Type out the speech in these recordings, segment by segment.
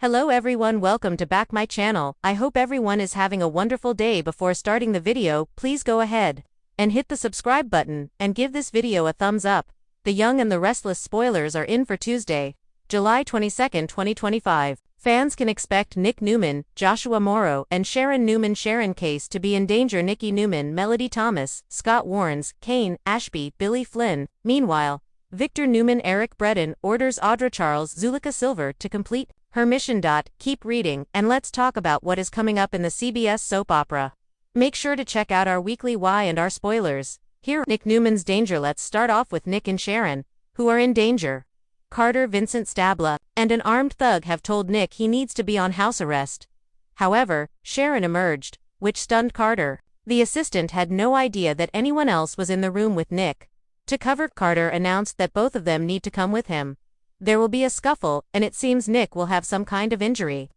Hello everyone, welcome to back my channel. I hope everyone is having a wonderful day. Before starting the video, please go ahead and hit the subscribe button and give this video a thumbs up. The Young and the Restless spoilers are in for Tuesday, July 22, 2025. Fans can expect Nick Newman, Joshua Morrow, and Sharon Newman Sharon Case to be in danger. Nikki Newman, Melody Thomas, Scott Warrens, Kane, Ashby, Billy Flynn. Meanwhile, Victor Newman Eric Bredin orders Audra Charles Zulika Silver to complete her mission. Keep reading, and let's talk about what is coming up in the CBS soap opera. Make sure to check out our weekly Why and our spoilers. Here, Nick Newman's danger. Let's start off with Nick and Sharon, who are in danger. Carter, Vincent Stabla, and an armed thug have told Nick he needs to be on house arrest. However, Sharon emerged, which stunned Carter. The assistant had no idea that anyone else was in the room with Nick. To cover, Carter announced that both of them need to come with him. There will be a scuffle, and it seems Nick will have some kind of injury.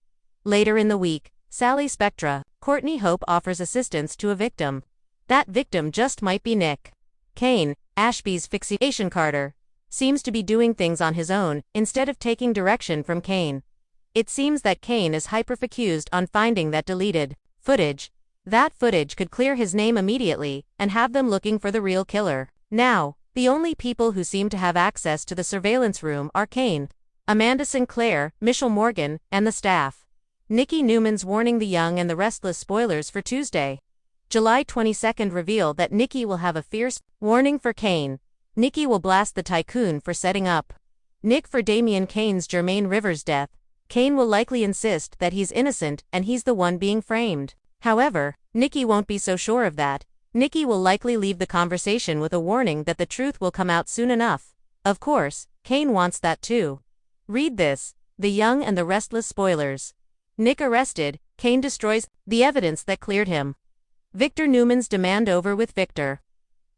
Later in the week, Sally Spectra, Courtney Hope offers assistance to a victim. That victim just might be Nick. Kane, Ashby's fixation. Carter seems to be doing things on his own, instead of taking direction from Kane. It seems that Kane is hyperfocused on finding that deleted footage. That footage could clear his name immediately, and have them looking for the real killer. Now, the only people who seem to have access to the surveillance room are Kane, Amanda Sinclair, Michelle Morgan, and the staff. Nikki Newman's warning. The Young and the Restless spoilers for Tuesday, July 22, reveal that Nikki will have a fierce warning for Kane. Nikki will blast the tycoon for setting up Nick for Damian Kane's Jermaine Rivers death. Kane will likely insist that he's innocent and he's the one being framed. However, Nikki won't be so sure of that. Nikki will likely leave the conversation with a warning that the truth will come out soon enough. Of course, Kane wants that too. Read this: The Young and the Restless spoilers. Nick arrested, Kane destroys the evidence that cleared him. Victor Newman's demand over with Victor.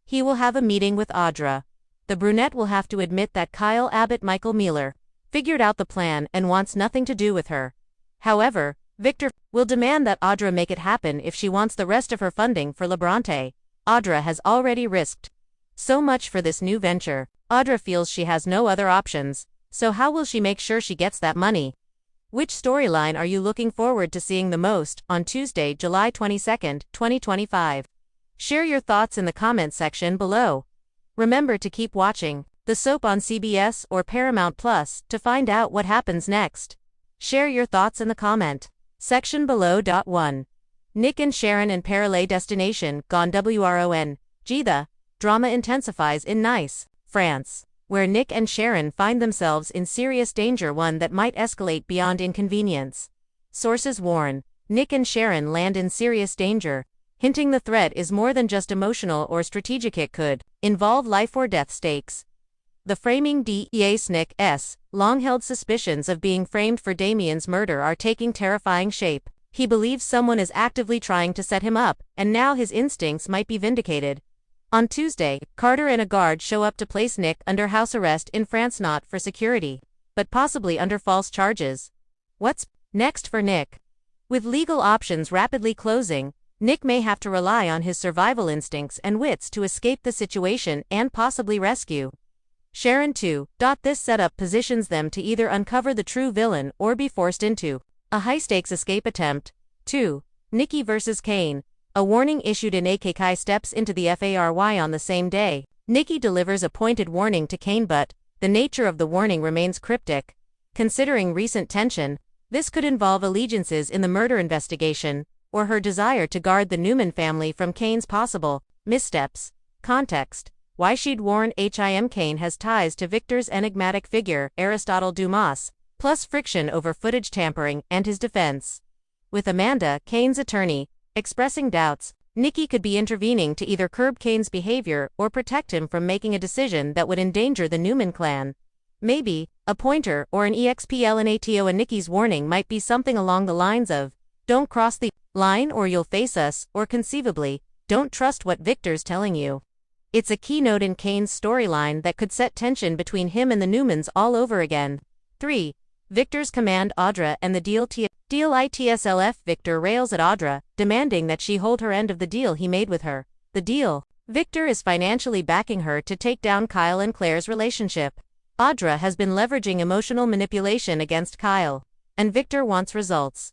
He will have a meeting with Audra. The brunette will have to admit that Kyle Abbott Michael Mealer figured out the plan and wants nothing to do with her. However, Victor will demand that Audra make it happen if she wants the rest of her funding for LeBronte. Audra has already risked so much for this new venture. Audra feels she has no other options, so how will she make sure she gets that money? Which storyline are you looking forward to seeing the most on Tuesday, July 22, 2025? Share your thoughts in the comment section below. Remember to keep watching the soap on CBS or Paramount Plus to find out what happens next. Share your thoughts in the comment section below. 1. Nick and Sharon in Parallel Destination Gone. The drama intensifies in Nice, France, where Nick and Sharon find themselves in serious danger, one that might escalate beyond inconvenience. Sources warn Nick and Sharon land in serious danger, hinting the threat is more than just emotional or strategic. It could involve life or death stakes. The framing. Nick's long-held suspicions of being framed for Damian's murder are taking terrifying shape. He believes someone is actively trying to set him up, and now his instincts might be vindicated. On Tuesday, Carter and a guard show up to place Nick under house arrest in France, not for security, but possibly under false charges. What's next for Nick? With legal options rapidly closing, Nick may have to rely on his survival instincts and wits to escape the situation and possibly rescue Sharon too. This setup positions them to either uncover the true villain or be forced into a high-stakes escape attempt. 2. Nikki vs. Kane. A warning issued in AK. Kai steps into the FARY on the same day. Nikki delivers a pointed warning to Kane, but the nature of the warning remains cryptic. Considering recent tension, this could involve allegiances in the murder investigation, or her desire to guard the Newman family from Kane's possible missteps. Context: why she'd warn him. Kane has ties to Victor's enigmatic figure, Aristotle Dumas, plus friction over footage tampering and his defense. With Amanda, Kane's attorney, expressing doubts, Nikki could be intervening to either curb Kane's behavior or protect him from making a decision that would endanger the Newman clan. Maybe a pointer or an EXPLNATO. And Nikki's warning might be something along the lines of, "Don't cross the line or you'll face us," or conceivably, "Don't trust what Victor's telling you." It's a keynote in Kane's storyline that could set tension between him and the Newmans all over again. 3. Victor's command. Audra and the deal. ITSLF. Victor rails at Audra, demanding that she hold her end of the deal he made with her. The deal: Victor is financially backing her to take down Kyle and Claire's relationship. Audra has been leveraging emotional manipulation against Kyle. and Victor wants results.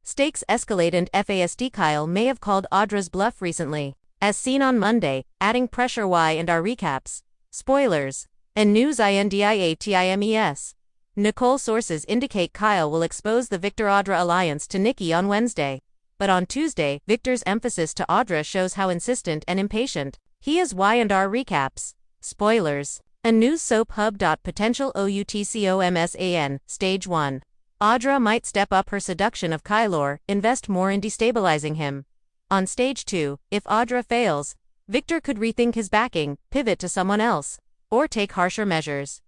Stakes escalate and FASD. Kyle may have called Audra's bluff recently, as seen on Monday, adding pressure. Y and R recaps, spoilers, and news. INDIATIMES. Nicole sources indicate Kyle will expose the Victor-Audra alliance to Nikki on Wednesday. But on Tuesday, Victor's emphasis to Audra shows how insistent and impatient he is. Y and R recaps, spoilers, and news. Soap Hub. Potential OUTCOMSAN, Stage 1. Audra might step up her seduction of Kyle or invest more in destabilizing him. On Stage 2, if Audra fails, Victor could rethink his backing, pivot to someone else, or take harsher measures.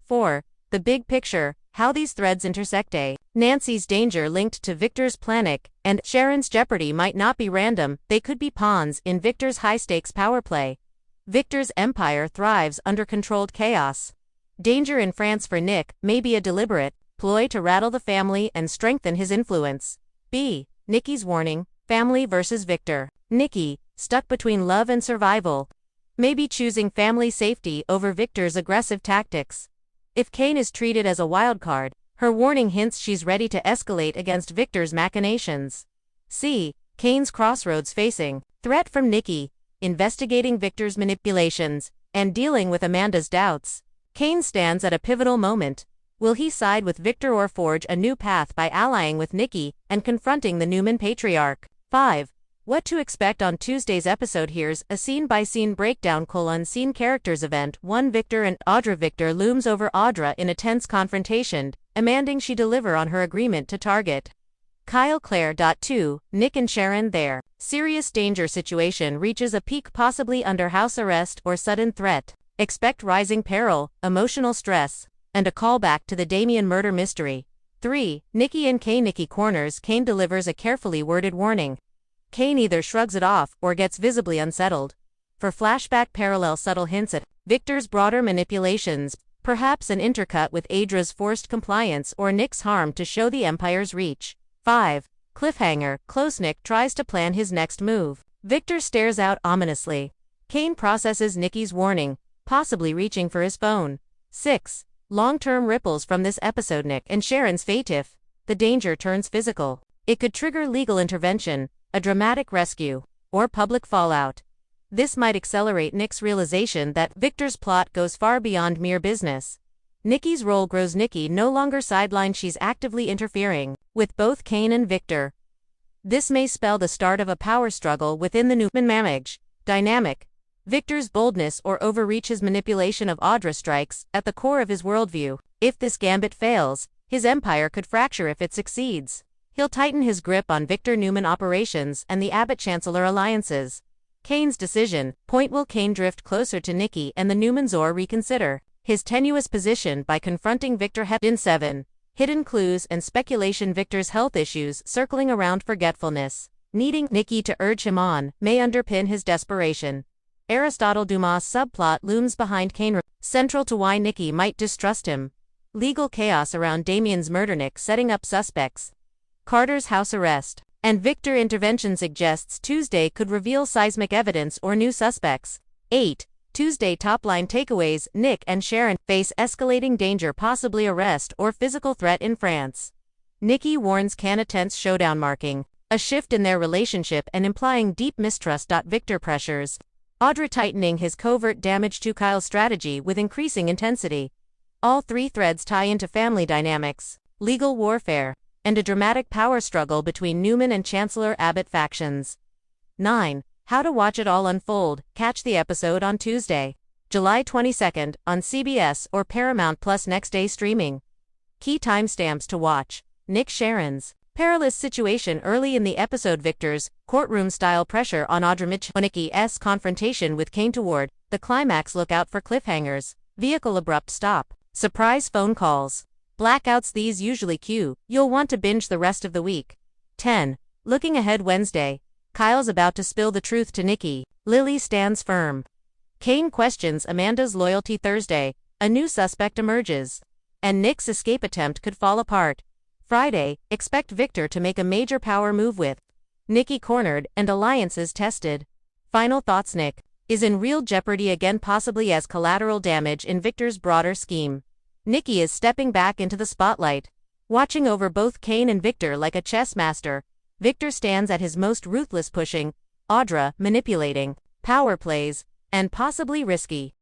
4. The big picture, how these threads intersect. Nancy's danger linked to Victor's panic, and Sharon's jeopardy might not be random, they could be pawns in Victor's high-stakes power play. Victor's empire thrives under controlled chaos. Danger in France for Nick may be a deliberate ploy to rattle the family and strengthen his influence. B. Nikki's warning, family versus Victor. Nikki, stuck between love and survival, may be choosing family safety over Victor's aggressive tactics. If Kane is treated as a wildcard, her warning hints she's ready to escalate against Victor's machinations. C. Kane's crossroads, facing threat from Nikki, investigating Victor's manipulations, and dealing with Amanda's doubts. Kane stands at a pivotal moment. Will he side with Victor or forge a new path by allying with Nikki and confronting the Newman patriarch? 5. What to expect on Tuesday's episode. Here's a scene-by-scene breakdown. Scene characters. Event 1. Victor and Audra. Victor looms over Audra in a tense confrontation, demanding she deliver on her agreement to target Kyle. Claire. 2. Nick and Sharon. Their serious danger situation reaches a peak, possibly under house arrest or sudden threat. Expect rising peril, emotional stress, and a callback to the Damien murder mystery. 3. Nikki and Kane. Nikki corners Kane, delivers a carefully worded warning. Kane either shrugs it off or gets visibly unsettled. For flashback parallel, subtle hints at Victor's broader manipulations, perhaps an intercut with Audra's forced compliance or Nick's harm to show the Empire's reach. 5. Cliffhanger, close. Nick tries to plan his next move. Victor stares out ominously. Kane processes Nikki's warning, possibly reaching for his phone. 6. Long-term ripples from this episode. Nick and Sharon's fate. If the danger turns physical, it could trigger legal intervention, a dramatic rescue, or public fallout. This might accelerate Nick's realization that Victor's plot goes far beyond mere business. Nikki's role grows. Nikki no longer sidelined, she's actively interfering with both Kane and Victor. This may spell the start of a power struggle within the Newman marriage dynamic. Victor's boldness or overreach, his manipulation of Audra, strikes at the core of his worldview. If this gambit fails, his empire could fracture. If it succeeds, he'll tighten his grip on Victor Newman operations and the Abbott-Chancellor alliances. Kane's decision point, will Kane drift closer to Nikki and the Newmans or reconsider his tenuous position by confronting Victor? In 7. Hidden clues and speculation. Victor's health issues circling around forgetfulness, needing Nikki to urge him on, may underpin his desperation. Aristotle Dumas' subplot looms behind Kane, central to why Nikki might distrust him. Legal chaos around Damien's murder. Nick setting up suspects, Carter's house arrest, and Victor intervention suggests Tuesday could reveal seismic evidence or new suspects. 8. Tuesday top-line takeaways. Nick and Sharon face escalating danger, possibly arrest or physical threat in France. Nikki warns Kane, a tense showdown marking a shift in their relationship and implying deep mistrust. Victor pressures Audra, tightening his covert damage to Kyle's strategy with increasing intensity. All three threads tie into family dynamics, legal warfare, and a dramatic power struggle between Newman and Chancellor Abbott factions. 9. How to watch it all unfold. Catch the episode on Tuesday, July 22nd, on CBS or Paramount Plus next day streaming. Key timestamps to watch. Nick Sharon's perilous situation early in the episode. Victor's courtroom-style pressure on Audra. Nikki's confrontation with Kane toward the climax. Look out for cliffhangers, vehicle abrupt stop, surprise phone calls, blackouts. These usually cue you'll want to binge the rest of the week. 10. Looking ahead. Wednesday, Kyle's about to spill the truth to Nikki. Lily stands firm. Kane questions Amanda's loyalty. Thursday, a new suspect emerges, and Nick's escape attempt could fall apart. Friday, expect Victor to make a major power move with Nikki cornered and alliances tested. Final thoughts. Nick is in real jeopardy again, possibly as collateral damage in Victor's broader scheme. Nikki is stepping back into the spotlight. Watching over both Kane and Victor like a chess master, Victor stands at his most ruthless, pushing Audra, manipulating, power plays, and possibly risky.